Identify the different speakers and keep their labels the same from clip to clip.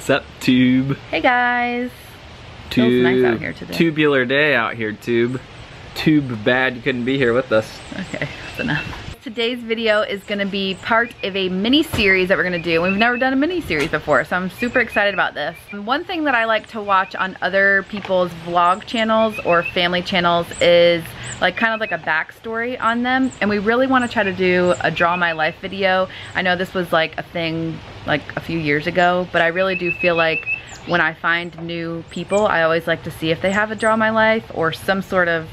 Speaker 1: Sup, Tube?
Speaker 2: Hey guys. Feels nice out here today.
Speaker 1: Tubular day out here, Tube. Tube bad you couldn't be here with us.
Speaker 2: Okay, that's enough. Today's video is gonna be part of a mini series that we're gonna do. We've never done a mini series before, so I'm super excited about this. One thing that I like to watch on other people's vlog channels or family channels is like kind of like a backstory on them, and we really want to try to do a draw my life video. I know this was like a thing like a few years ago, but I really do feel like when I find new people, I always like to see if they have a draw my life or some sort of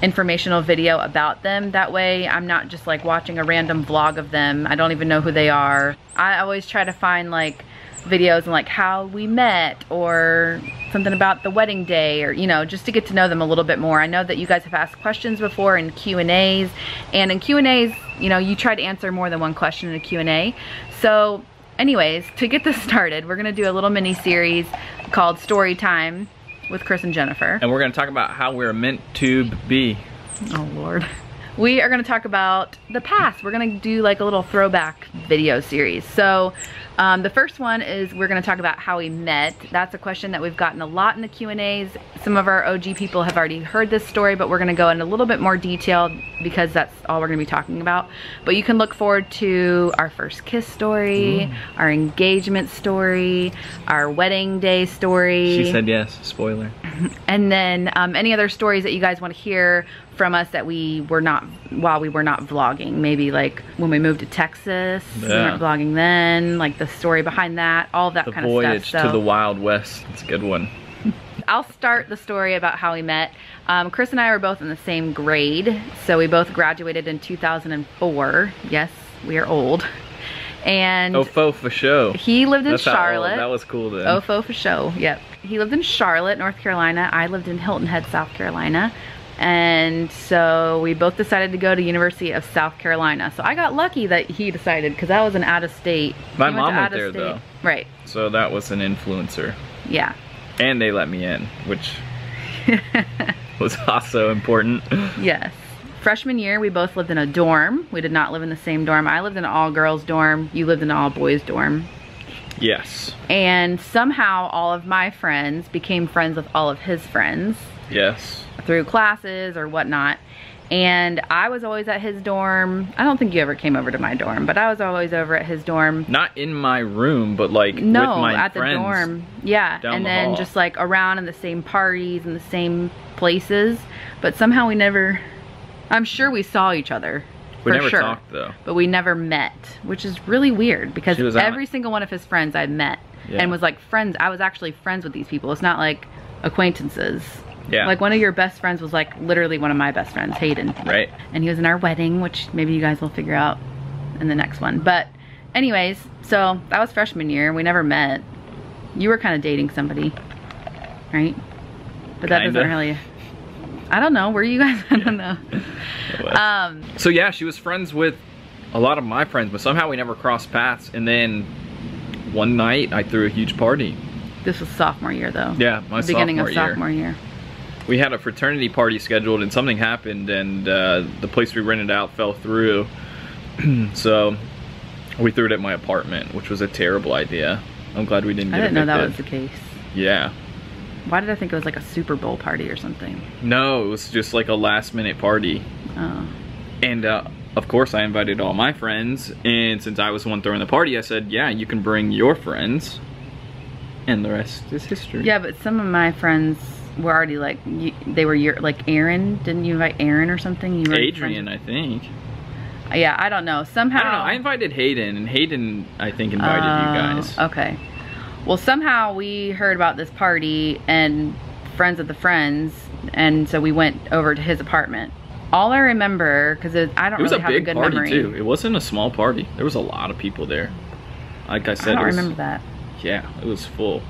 Speaker 2: informational video about them. That way I'm not just like watching a random vlog of them. I don't even know who they are. I always try to find like videos and like how we met or something about the wedding day, or you know, just to get to know them a little bit more. I know that you guys have asked questions before in Q&As, and in Q&As, you know, you try to answer more than one question in a Q&A. So anyways, to get this started, we're gonna do a little mini series called Storytime with Chris and Jennifer. And we're gonna talk about how we're meant to be. Oh Lord. We are gonna talk about the past. We're gonna do like a little throwback video series. So the first one is we're gonna talk about how we met. That's a question that we've gotten a lot in the Q&As. Some of our OG people have already heard this story, but we're gonna go in a little bit more detail because that's all we're gonna be talking about. But you can look forward to our first kiss story, our engagement story, our wedding day story.
Speaker 1: She said yes, spoiler.
Speaker 2: And then any other stories that you guys want to hear from us that we were not, while we were not vlogging. Maybe like when we moved to Texas, we weren't vlogging then, like the story behind that, all of that kind of stuff. The voyage to the Wild West, it's a good one. I'll start the story about how we met. Chris and I were both in the same grade, so we both graduated in 2004. Yes, we are old. And Ofo for show. He lived in Charlotte. That was cool then. Ofo for show, yep. He lived in Charlotte, North Carolina. I lived in Hilton Head, South Carolina. And so we both decided to go to University of South Carolina. So I got lucky that he decided, because I was an out of state. My mom went there though. Right. So that was an influencer. Yeah. And they let me in, which was also important. Yes. Freshman year, we both lived in a dorm. We did not live in the same dorm. I lived in an all-girls dorm. You lived in an all-boys dorm. Yes. And somehow all of my friends became friends with all of his friends. Yes. Through classes or whatnot. And I was always at his dorm. I don't think you ever came over to my dorm, but I was always over at his dorm. Not in my room, but like with my at friends. No, at the dorm. Yeah. And then hall. Just like around in the same parties and the same places. But somehow we never, I'm sure we saw each other. We never talked though. But we never met, which is really weird because every single one of his friends I met and was like friends. I was actually friends with these people. It's not like acquaintances. Yeah. Like one of your best friends was like literally one of my best friends, Hayden. Right. And he was in our wedding, which maybe you guys will figure out in the next one. But anyways, so that was freshman year. We never met. You were kind of dating somebody, right? But that doesn't really, I don't know. Were you guys? I don't know. So yeah, she was friends with a lot of my friends, but somehow we never crossed paths. And then one night I threw a huge party. This was sophomore year though. Yeah, my beginning of sophomore year. We had a fraternity party scheduled and something happened, and the place we rented out fell through. So we threw it at my apartment, which was a terrible idea. I'm glad we didn't get evicted. I didn't know that was the case. Yeah. Why did I think it was like a Super Bowl party or something? No, it was just like a last minute party. Oh. And of course I invited all my friends, and since I was the one throwing the party, I said, yeah, you can bring your friends. And the rest is history. Yeah, but some of my friends were already like, they were like Aaron. Didn't you invite Aaron or something? You were Adrian, I think. Yeah, I don't know. Somehow. I don't know. I invited Hayden, and Hayden, I think, invited you guys. Okay. Well, somehow we heard about this party and friends of the friends, and so we went over to his apartment. All I remember, because I don't really have a good memory. It was a big party too. It wasn't a small party. There was a lot of people there. Like I said, I don't remember that. Yeah, it was full.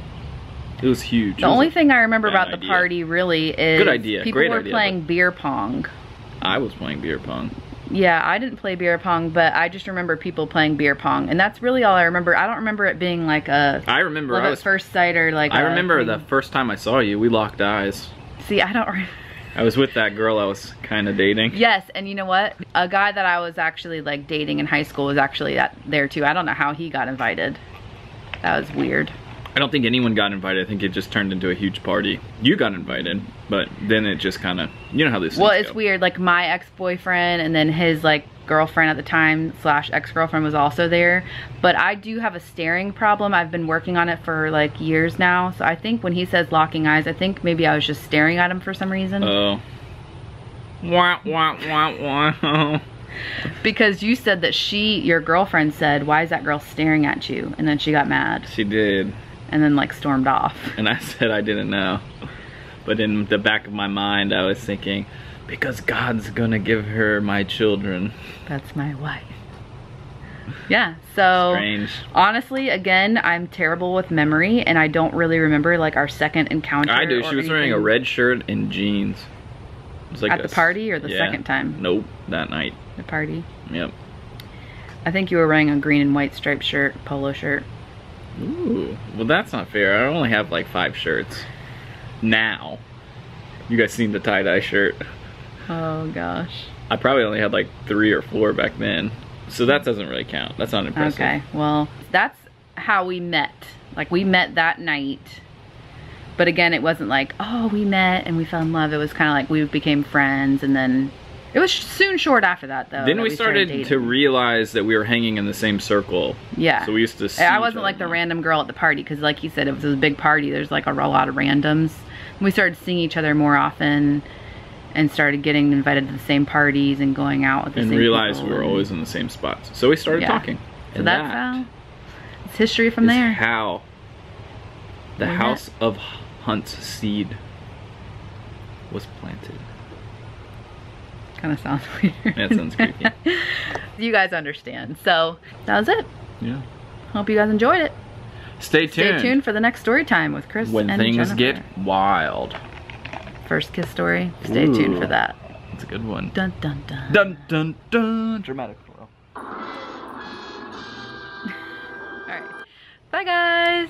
Speaker 2: It was huge. The only thing I remember about the party really is good idea. People were playing beer pong. I was playing beer pong. Yeah, I didn't play beer pong, but I just remember people playing beer pong, and that's really all I remember. I don't remember it being like a I remember love at first sight or like I remember the first time I saw you, we locked eyes. See, I don't I was with that girl I was kind of dating. Yes, and you know what? A guy that I was actually like dating in high school was actually there too. I don't know how he got invited. That was weird.
Speaker 1: I don't think anyone got invited. I think it just turned into a huge party. You got invited, but then it just kind of, you know how this
Speaker 2: Well, it's weird. Like my ex-boyfriend and then his like girlfriend at the time / ex-girlfriend was also there. But I do have a staring problem. I've been working on it for like years now. So I think when he says locking eyes, I think maybe I was just staring at him for some reason.
Speaker 1: Oh. Wah, wah, wah, wah.
Speaker 2: Because you said that your girlfriend said, why is that girl staring at you? And then she got mad.
Speaker 1: She did.
Speaker 2: And then like stormed off.
Speaker 1: And I said I didn't know. But in the back of my mind, I was thinking, because God's gonna give her my children.
Speaker 2: That's my wife. Yeah, so
Speaker 1: strange.
Speaker 2: Honestly, again, I'm terrible with memory and I don't really remember like our second encounter.
Speaker 1: I do. She was wearing a red shirt and jeans. It was like
Speaker 2: at the party or the second time?
Speaker 1: Nope, that night.
Speaker 2: The party?
Speaker 1: Yep.
Speaker 2: I think you were wearing a green and white striped shirt, polo shirt.
Speaker 1: Ooh, well that's not fair. I only have like 5 shirts. Now. You guys seen the tie-dye shirt? Oh
Speaker 2: gosh.
Speaker 1: I probably only had like 3 or 4 back then. So that doesn't really count. That's not impressive.
Speaker 2: Okay, well, that's how we met. Like we met that night. But again, it wasn't like, oh, we met and we fell in love. It was kind of like we became friends and then it was soon short after that though.
Speaker 1: Then we started to realize that we were hanging in the same circle.
Speaker 2: Yeah.
Speaker 1: So we used to see
Speaker 2: I wasn't like the random girl at the party because like you said, it was a big party. There's like a lot of randoms. We started seeing each other more often and started getting invited to the same parties and going out with the same people.
Speaker 1: And realized we were always in the same spots. So we started talking.
Speaker 2: So that's how, it's history from there.
Speaker 1: How the House of Hunt's seed was planted.
Speaker 2: Kind of sounds weird.
Speaker 1: That sounds creepy.
Speaker 2: You guys understand. So that was it.
Speaker 1: Yeah.
Speaker 2: Hope you guys enjoyed it.
Speaker 1: Stay tuned.
Speaker 2: Stay tuned for the next story time with Chris
Speaker 1: when
Speaker 2: and
Speaker 1: things
Speaker 2: Jennifer.
Speaker 1: get wild.
Speaker 2: First kiss story. Stay tuned for that.
Speaker 1: That's a good one.
Speaker 2: Dun dun dun.
Speaker 1: Dun dun dun. Dramatic flow.
Speaker 2: All right. Bye guys.